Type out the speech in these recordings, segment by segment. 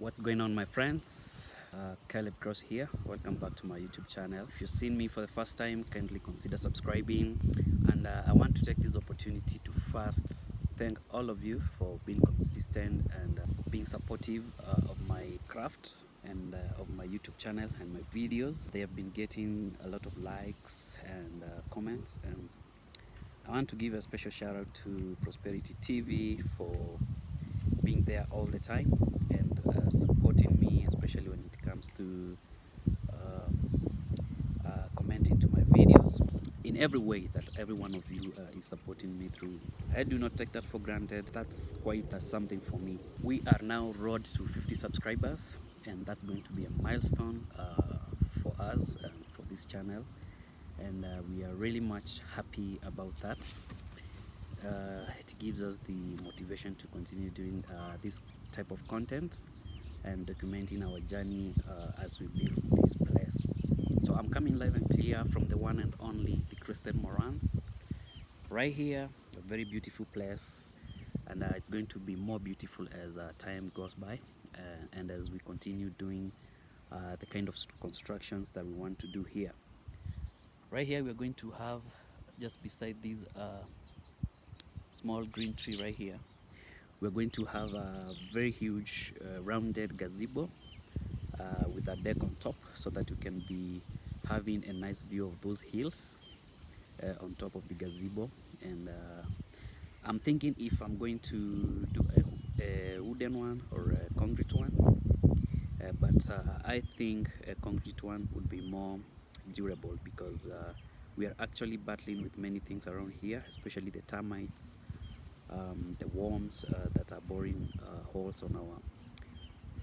What's going on, my friends? Caleb Cross here. Welcome back to my YouTube channel. If you've seen me for the first time, kindly consider subscribing. And I want to take this opportunity to first thank all of you for being consistent and being supportive of my craft and of my YouTube channel and my videos. They have been getting a lot of likes and comments, and I want to give a special shout out to Prosperity TV for being there all the time and supporting me, especially when it comes to commenting to my videos in every way that every one of you is supporting me through. I do not take that for granted. That's quite something for me. We are now road to 50 subscribers, and that's going to be a milestone for us and for this channel, and we are really much happy about that. It gives us the motivation to continue doing this type of content and documenting our journey as we build this place. So I'm coming live and clear from the one and only the Crested Morans right here, a very beautiful place, and it's going to be more beautiful as time goes by and as we continue doing the kind of constructions that we want to do here. Right here we're going to have, just beside these small green tree right here, we're going to have a very huge rounded gazebo with a deck on top, so that you can be having a nice view of those hills on top of the gazebo. And I'm thinking if I'm going to do a wooden one or a concrete one, but I think a concrete one would be more durable, because we are actually battling with many things around here, especially the termites, the worms that are boring holes on our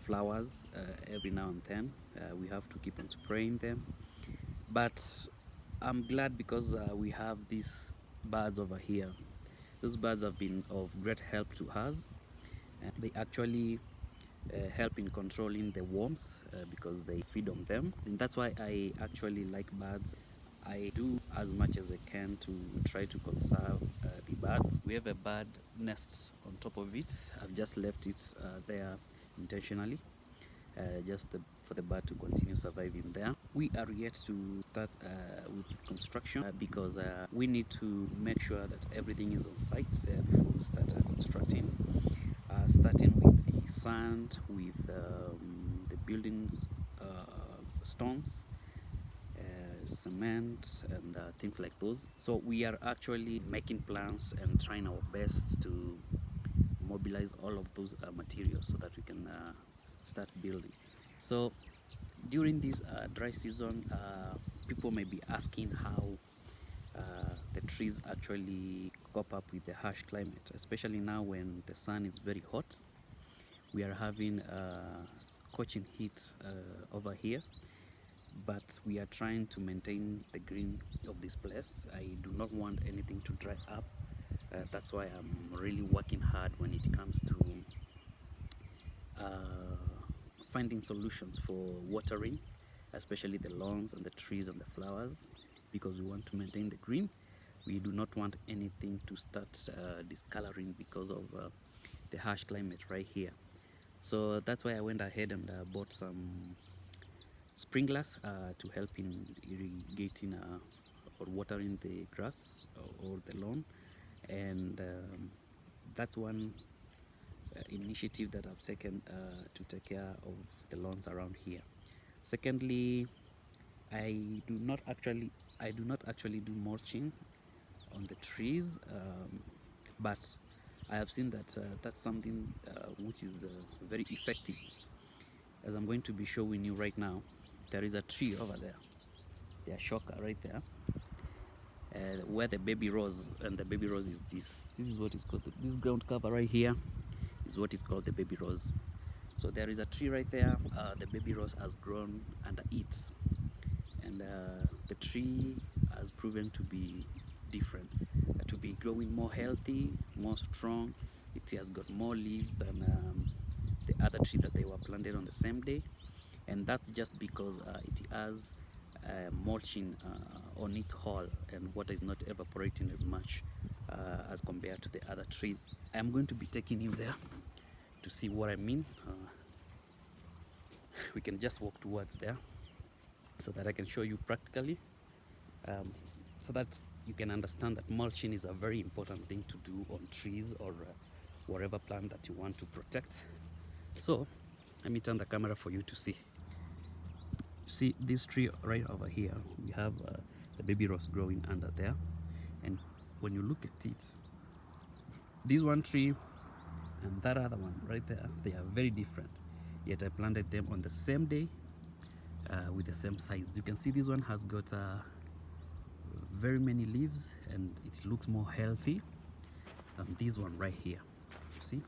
flowers every now and then. We have to keep on spraying them, but I'm glad because we have these birds over here. Those birds have been of great help to us, and they actually help in controlling the worms because they feed on them, and that's why I actually like birds. I do as much as I can to try to conserve the birds. We have a bird nest on top of it. I've just left it there intentionally, just for the bird to continue surviving there. We are yet to start with construction because we need to make sure that everything is on site before we start constructing. Starting with the sand, with the building stones, cement, and things like those. So we are actually making plans and trying our best to mobilize all of those materials so that we can start building. So during this dry season, people may be asking how the trees actually cope up with the harsh climate, especially now when the sun is very hot. We are having scorching heat over here, but we are trying to maintain the green of this place. I do not want anything to dry up. That's why I'm really working hard when it comes to finding solutions for watering, especially the lawns and the trees and the flowers, because we want to maintain the green. We do not want anything to start discoloring because of the harsh climate right here. So that's why I went ahead and bought some sprinklers to help in irrigating or watering the grass or the lawn, and that's one initiative that I've taken to take care of the lawns around here. Secondly, I do not actually do mulching on the trees, but I have seen that that's something which is very effective, as I'm going to be showing you right now. There is a tree over there, the ashoka right there, where the baby rose, and the baby rose is this is what is called this ground cover right here is what is called the baby rose. So there is a tree right there. The baby rose has grown under it, and the tree has proven to be different, to be growing more healthy, more strong. It has got more leaves than the other tree that they were planted on the same day, and that's just because it has mulching on its hull, and water is not evaporating as much as compared to the other trees. I'm going to be taking you there to see what I mean. we can just walk towards there so that I can show you practically, so that you can understand that mulching is a very important thing to do on trees or whatever plant that you want to protect. So let me turn the camera for you to see. See this tree right over here, we have the baby rose growing under there, and when you look at it, this one tree and that other one right there, they are very different, yet I planted them on the same day with the same size. You can see this one has got very many leaves and it looks more healthy than this one right here. See,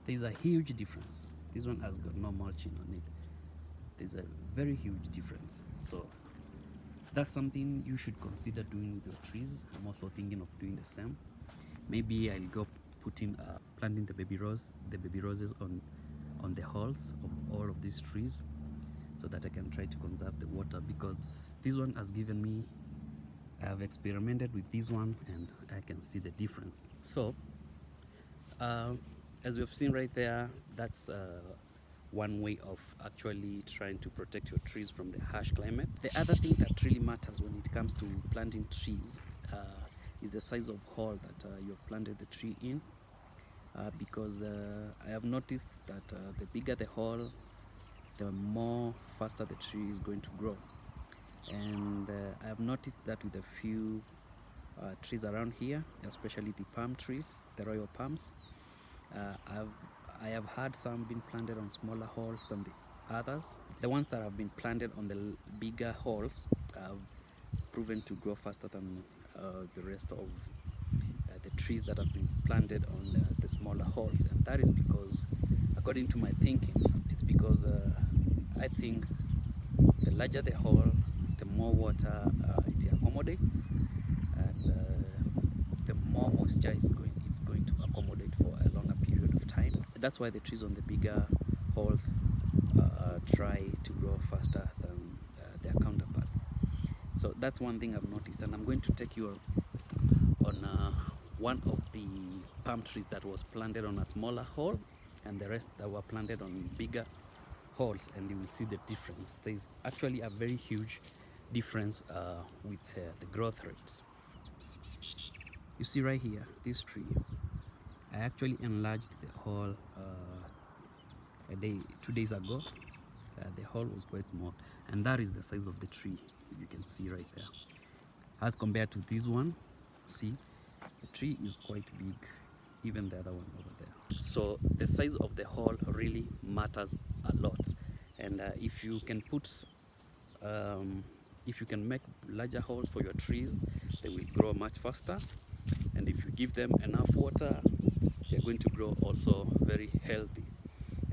there's a huge difference. This one has got no mulching on it. There's a very huge difference. So that's something you should consider doing with your trees. I'm also thinking of doing the same. Maybe I'll go planting the baby roses on the hulls of all of these trees, so that I can try to conserve the water, because this one has given me, I have experimented with this one and I can see the difference. So as we've seen right there, that's one way of actually trying to protect your trees from the harsh climate. The other thing that really matters when it comes to planting trees is the size of hole that you've planted the tree in, because I have noticed that the bigger the hole, the more faster the tree is going to grow. And I have noticed that with a few trees around here, especially the palm trees, the royal palms. I have had some being planted on smaller holes than the others. The ones that have been planted on the bigger holes have proven to grow faster than the rest of the trees that have been planted on the smaller holes. And that is because, according to my thinking, it's because I think the larger the hole, the more water it accommodates, and the more moisture it's going to accommodate for a longer period of time. That's why the trees on the bigger holes try to grow faster than their counterparts. So that's one thing I've noticed, and I'm going to take you on one of the palm trees that was planted on a smaller hole, and the rest that were planted on bigger holes, and you will see the difference. There's actually a very huge difference with the growth rates. You see right here, this tree, I actually enlarged the hole 2 days ago. The hole was quite small, and that is the size of the tree. You can see right there, as compared to this one. See, the tree is quite big, even the other one over there. So the size of the hole really matters a lot, and if you can make larger holes for your trees, they will grow much faster. And if you give them enough water, they're going to grow also very healthy,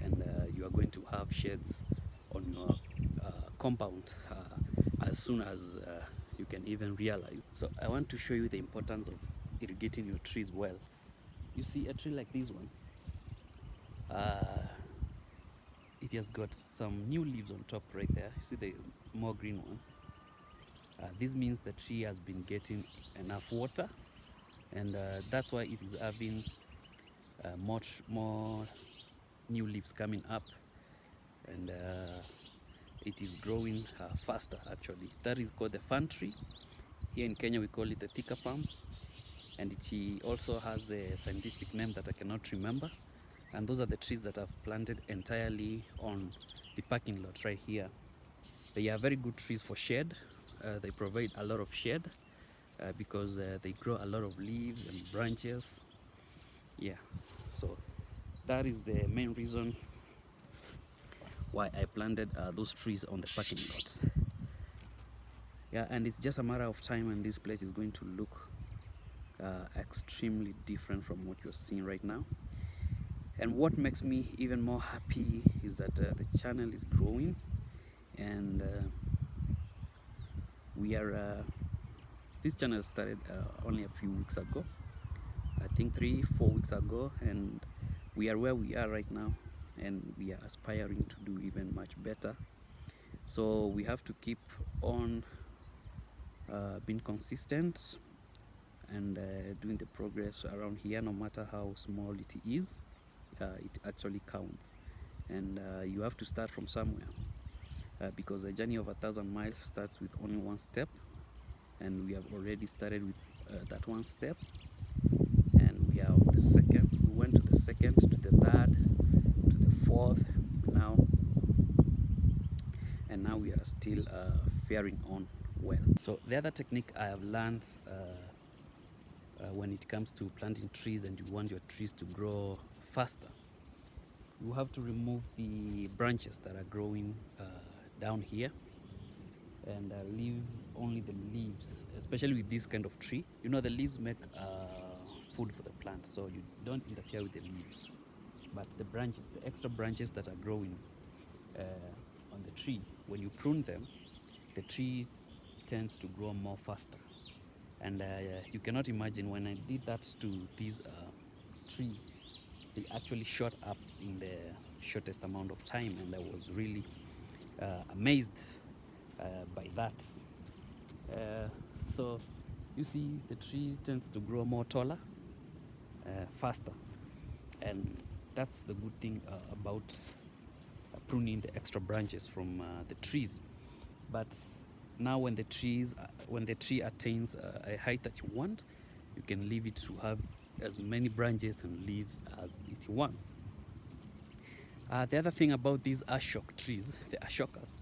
and you are going to have shades on your compound as soon as you can even realize. So I want to show you the importance of irrigating your trees well. You see a tree like this one, it has got some new leaves on top right there. You see the more green ones. This means the tree has been getting enough water, and that's why it is having much more new leaves coming up, and it is growing faster actually. That is called the fern tree. Here in Kenya we call it the thika palm, and it also has a scientific name that I cannot remember. And those are the trees that I've planted entirely on the parking lot right here. They are very good trees for shade. They provide a lot of shade because they grow a lot of leaves and branches. Yeah, so that is the main reason why I planted those trees on the parking lots. Yeah, and it's just a matter of time and this place is going to look extremely different from what you're seeing right now. And what makes me even more happy is that the channel is growing, and this channel started only a few weeks ago, I think 3-4 weeks ago, and we are where we are right now, and we are aspiring to do even much better. So we have to keep on being consistent and doing the progress around here, no matter how small it is. It actually counts, and you have to start from somewhere, because a journey of 1,000 miles starts with only one step, and we have already started with that one step, and we are on the second. We went to the second, to the third, to the fourth now, and now we are still faring on well. So the other technique I have learned when it comes to planting trees and you want your trees to grow faster, you have to remove the branches that are growing down here, and leave only the leaves, especially with this kind of tree. You know, the leaves make food for the plant, so you don't interfere with the leaves. But the branches, the extra branches that are growing on the tree, when you prune them, the tree tends to grow more faster. And you cannot imagine, when I did that to this tree, it actually shot up in the shortest amount of time, and I was really amazed by that. So you see, the tree tends to grow more taller, faster, and that's the good thing about pruning the extra branches from the trees. But now when the tree attains a height that you want, you can leave it to have as many branches and leaves as it wants. The other thing about these ashok trees, the ashokas,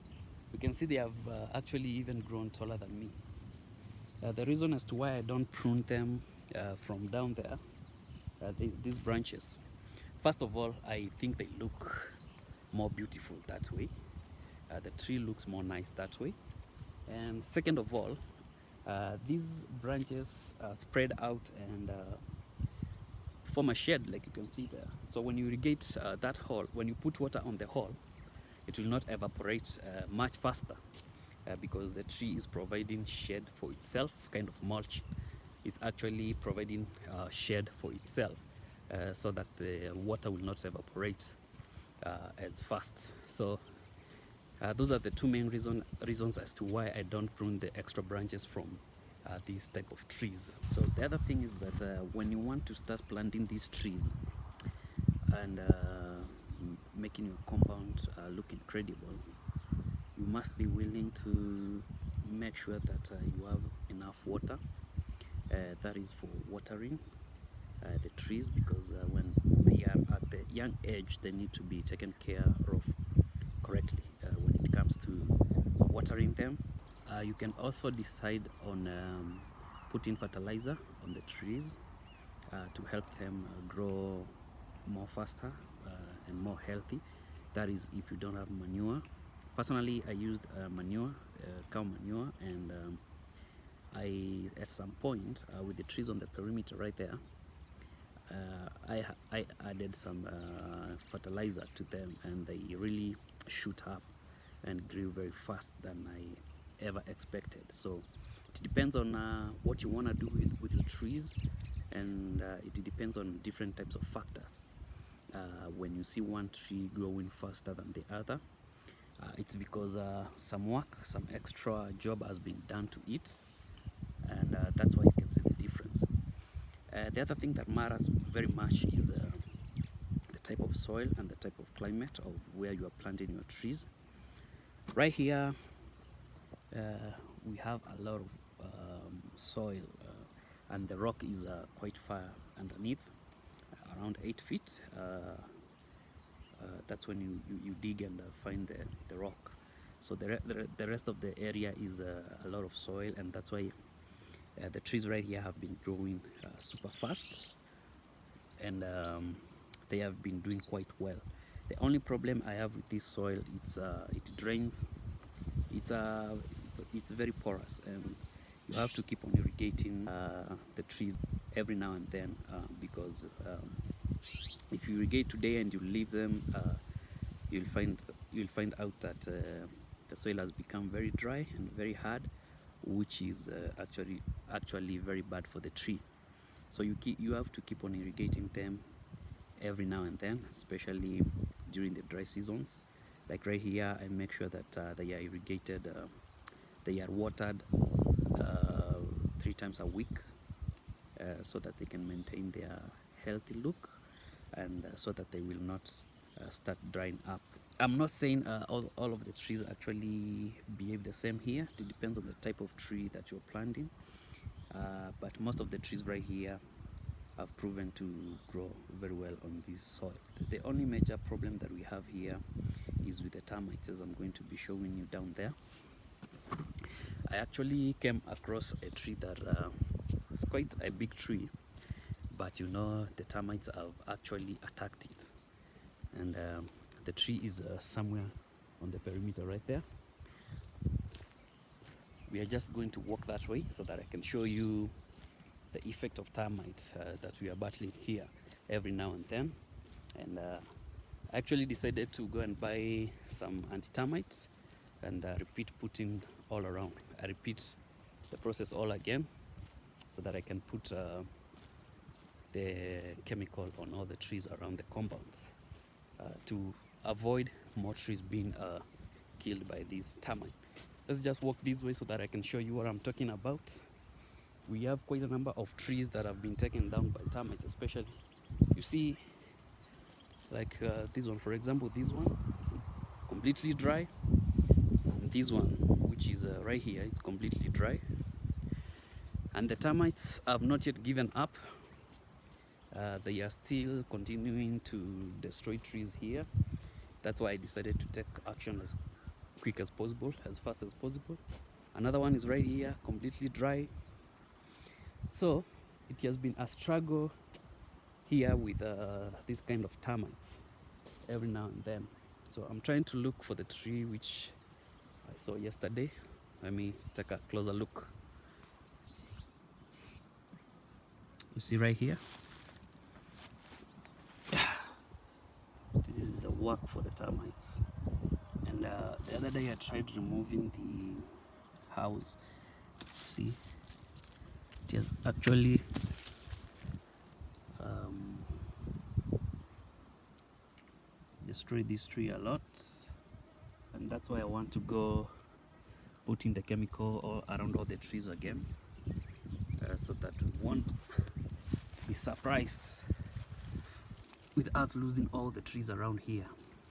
you can see they have actually even grown taller than me. The reason as to why I don't prune them from down there, these branches, first of all, I think they look more beautiful that way. The tree looks more nice that way. And second of all, these branches spread out and form a shade, like you can see there. So when you irrigate that hole, when you put water on the hole, it will not evaporate much faster because the tree is providing shade for itself, kind of mulch. It's actually providing shade for itself so that the water will not evaporate as fast. So those are the two main reasons as to why I don't prune the extra branches from these type of trees. So the other thing is that when you want to start planting these trees and making your compound look incredible, you must be willing to make sure that you have enough water. That is for watering the trees, because when they are at the young age, they need to be taken care of correctly when it comes to watering them. You can also decide on putting fertilizer on the trees to help them grow more faster and more healthy. That is if you don't have manure. Personally, I used manure, cow manure, and at some point with the trees on the perimeter right there, I added some fertilizer to them, and they really shoot up and grew very fast than I ever expected. So it depends on what you want to do with your trees, and it depends on different types of factors. When you see one tree growing faster than the other, it's because some extra job has been done to it, and that's why you can see the difference. The other thing that matters very much is the type of soil and the type of climate of where you are planting your trees. Right here, we have a lot of soil, and the rock is quite far underneath, around 8 feet. That's when you dig and find the rock. So the rest of the area is a lot of soil, and that's why the trees right here have been growing super fast, and they have been doing quite well. The only problem I have with this soil, it drains. It's very porous, and you have to keep on irrigating the trees every now and then because if you irrigate today and you leave them, you'll find out that the soil has become very dry and very hard, which is actually very bad for the tree. So you have to keep on irrigating them every now and then, especially during the dry seasons. Like right here, I make sure that they are irrigated, they are watered 3 times a week, so that they can maintain their healthy look, and so that they will not start drying up. I'm not saying all of the trees actually behave the same here. It depends on the type of tree that you're planting. But most of the trees right here have proven to grow very well on this soil. The only major problem that we have here is with the termites, as I'm going to be showing you down there. I actually came across a tree that it's quite a big tree, but you know the termites have actually attacked it. And the tree is somewhere on the perimeter right there. We are just going to walk that way so that I can show you the effect of termite that we are battling here every now and then. And I actually decided to go and buy some anti-termites and repeat putting all around. I repeat the process all again so that I can put the chemical on all the trees around the compounds to avoid more trees being killed by these termites. Let's just walk this way so that I can show you what I'm talking about. We have quite a number of trees that have been taken down by termites, especially. You see, like this one, for example, this one is completely dry. And this one, which is right here, it's completely dry. And the termites have not yet given up. They are still continuing to destroy trees here. That's why I decided to take action as quick as possible, as fast as possible. Another one is right here, completely dry. So it has been a struggle here with this kind of termites every now and then. So I'm trying to look for the tree which I saw yesterday. Let me take a closer look. You see right here? This is the work for the termites. And the other day I tried removing the house. See, it has actually destroyed this tree a lot, and that's why I want to go putting the chemical all around all the trees again, so that we won't be surprised with us losing all the trees around here.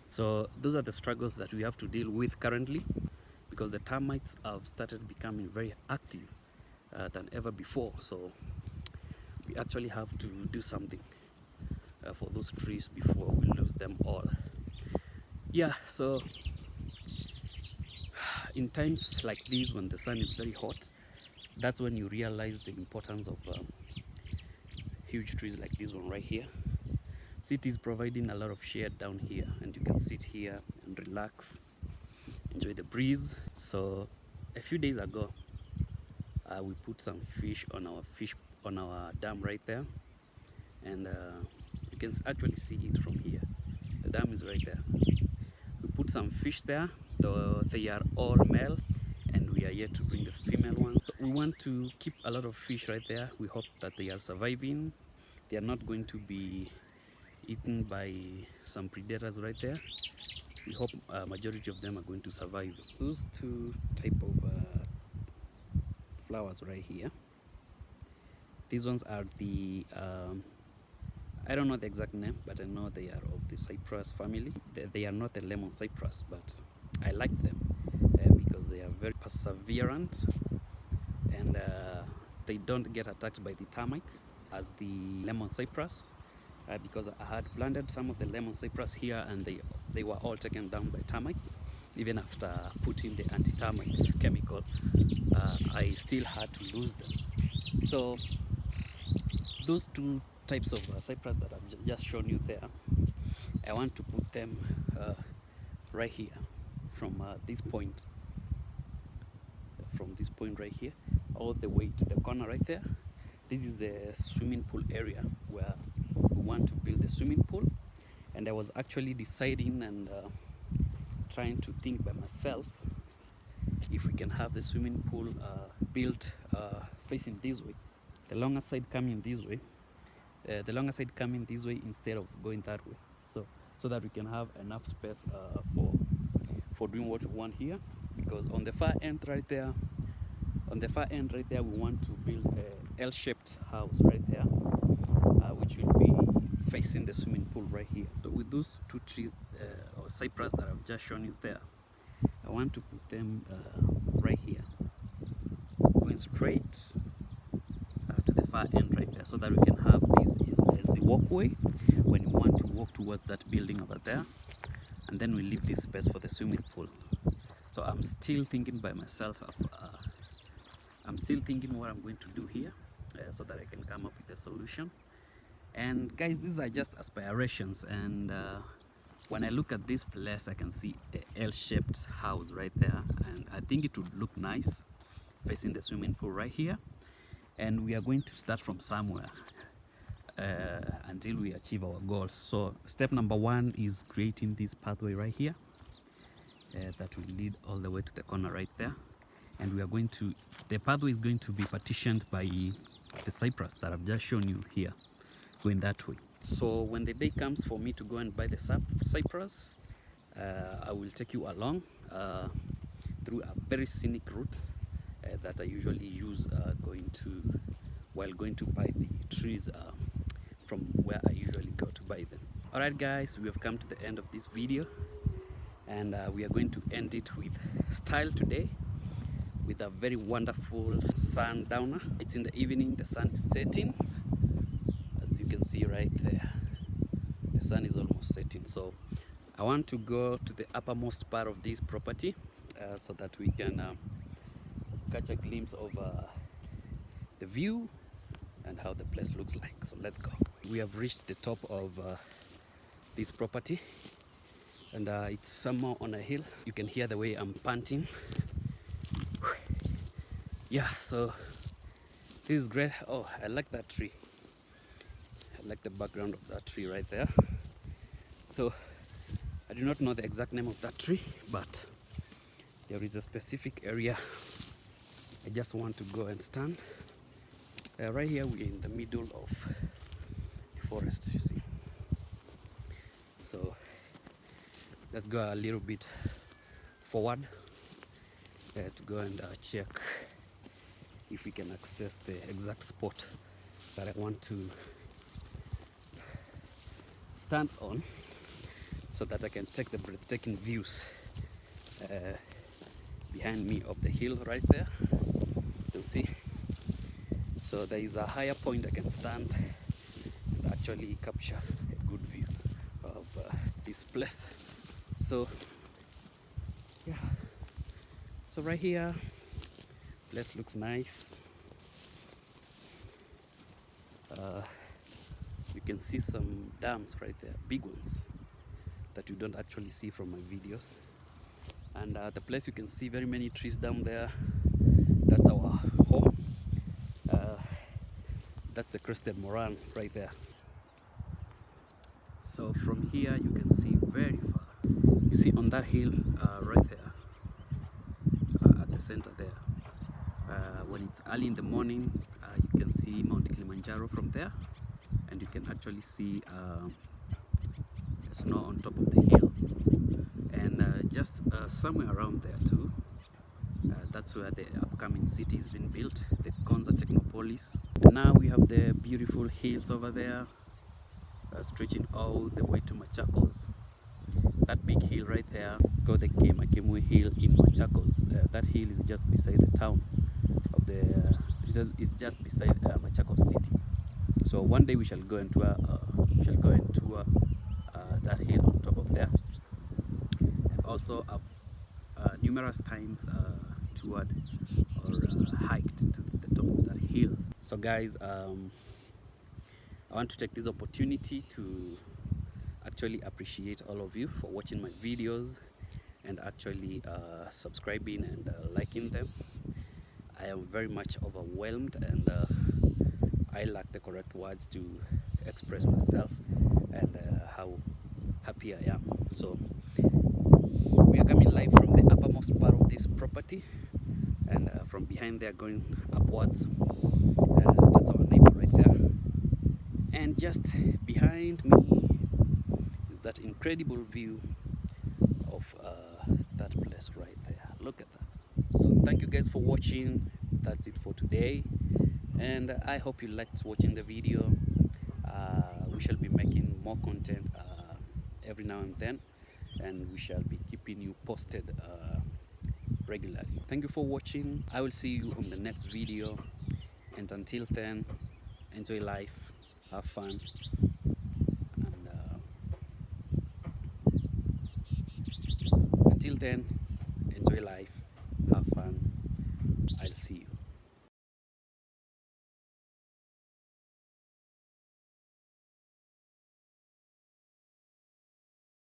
So those are the struggles that we have to deal with currently, because the termites have started becoming very active than ever before. So we actually have to do something for those trees before we lose them all. Yeah, so in times like these, when the sun is very hot, that's when you realize the importance of huge trees like this one right here. See, it is providing a lot of shade down here, and you can sit here and relax, enjoy the breeze. So a few days ago, we put some fish on our dam right there, and you can actually see it from here. The dam is right there. We put some fish there, though they are all male, and we are yet to bring the female ones. So we want to keep a lot of fish right there. We hope that they are surviving. They are not going to be eaten by some predators right there. We hope majority of them are going to survive. Those two type of flowers right here, these ones are the I don't know the exact name, but I know they are of the cypress family. They are not a lemon cypress, but I like them because they are very perseverant, and they don't get attacked by the termites as the lemon cypress. Because I had planted some of the lemon cypress here, and they were all taken down by termites. Even after putting the anti-termite chemical, I still had to lose them. So those two types of cypress that I've just shown you there, I want to put them right here from this point right here all the way to the corner right there. This is the swimming pool area where we want to build the swimming pool, and I was actually deciding and trying to think by myself if we can have the swimming pool built facing this way, the longer side coming this way, instead of going that way, so that we can have enough space for doing what we want here. Because on the far end right there, we want to build a L-shaped house right there, which will be facing the swimming pool right here. So with those two trees or cypress that I've just shown you there, I want to put them right here, going straight to the far end right there, so that we can have this as the walkway when you want to walk towards that building over there, and then we leave this space for the swimming pool. So I'm still thinking by myself of I'm still thinking what I'm going to do here so that I can come up with a solution. And guys, these are just aspirations, and when I look at this place I can see a L-shaped house right there, and I think it would look nice facing the swimming pool right here. And we are going to start from somewhere until we achieve our goals. So step number one is creating this pathway right here that will lead all the way to the corner right there. And we are going to, the pathway is going to be partitioned by the cypress that I've just shown you here, going that way. So when the day comes for me to go and buy the cypress, I will take you along through a very scenic route that I usually use while going to buy the trees from where I usually go to buy them. Alright guys, we have come to the end of this video, and we are going to end it with style today, with a very wonderful sundowner. It's in the evening, the sun is setting, as you can see right there. The sun is almost setting, so I want to go to the uppermost part of this property so that we can catch a glimpse of the view and how the place looks like. So let's go. We have reached the top of this property, and it's somewhere on a hill. You can hear the way I'm panting. Yeah, so this is great. Oh, I like that tree. I like the background of that tree right there. So I do not know the exact name of that tree, but there is a specific area I just want to go and stand. Right here we're in the middle of the forest, you see. So let's go a little bit forward to go and check if we can access the exact spot that I want to stand on, so that I can take the breathtaking views behind me of the hill right there. You can see. So there is a higher point I can stand and actually capture a good view of this place. So yeah, so right here, place looks nice. You can see some dams right there, big ones that you don't actually see from my videos. And the place, you can see very many trees down there. That's our home. That's the crested moran right there. So from here you can see very far. You see on that hill right there, at the center there. When it's early in the morning, you can see Mount Kilimanjaro from there, and you can actually see snow on top of the hill. And just somewhere around there too, that's where the upcoming city is being built, the Konza Technopolis. And now we have the beautiful hills over there, stretching all the way to Machakos. That big hill right there, it's called the Kemakemwe Hill in Machakos. That hill is just beside the town of the, it's just beside Machakos city. So one day we shall go and tour, that hill on top of there, and also numerous times toured or hiked to the top of that hill. So guys, I want to take this opportunity to actually appreciate all of you for watching my videos and actually subscribing and liking them. I am very much overwhelmed, and I lack the correct words to express myself and how happy I am. So we are coming live from the uppermost part of this property, and from behind there going upwards, that's our neighbor right there. And just behind me is that incredible view of that place right there. Look at that. So thank you guys for watching. That's it for today, and I hope you liked watching the video. we shall be making more content every now and we shall be keeping you posted regularly. Thank you for watching. I will see you on the next video, and until then, enjoy life, have fun, and until then, enjoy life, have fun. I'll see you.